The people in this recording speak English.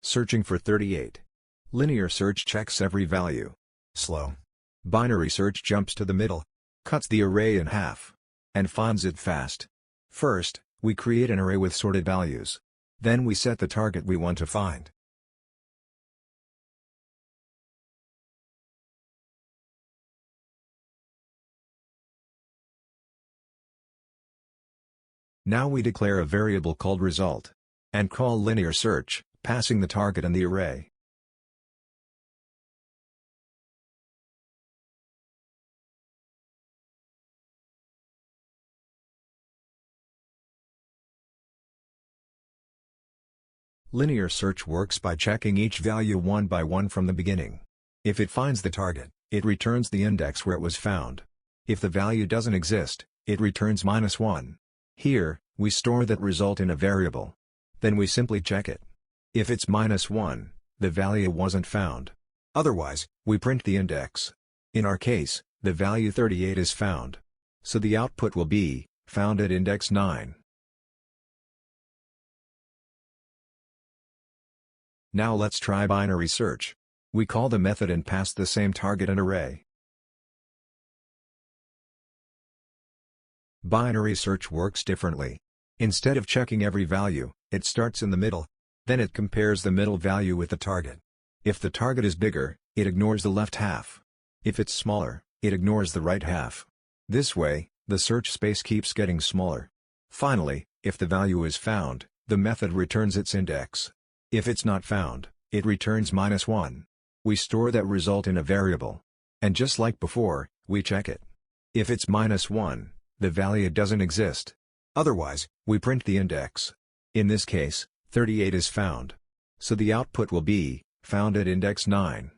Searching for 38. Linear search checks every value. Slow. Binary search jumps to the middle, cuts the array in half, and finds it fast. First, we create an array with sorted values. Then we set the target we want to find. Now we declare a variable called result, and call linear search, passing the target and the array. Linear search works by checking each value one by one from the beginning. If it finds the target, it returns the index where it was found. If the value doesn't exist, it returns -1. Here, we store that result in a variable. Then we simply check it. If it's -1, the value wasn't found. Otherwise, we print the index. In our case, the value 38 is found. So the output will be, found at index 9. Now let's try binary search. We call the method and pass the same target and array. Binary search works differently. Instead of checking every value, it starts in the middle. Then it compares the middle value with the target. If the target is bigger, it ignores the left half. If it's smaller, it ignores the right half. This way, the search space keeps getting smaller. Finally, if the value is found, the method returns its index. If it's not found, it returns -1. We store that result in a variable. And just like before, we check it. If it's -1, the value doesn't exist. Otherwise, we print the index. In this case, 38 is found. So the output will be, found at index 9.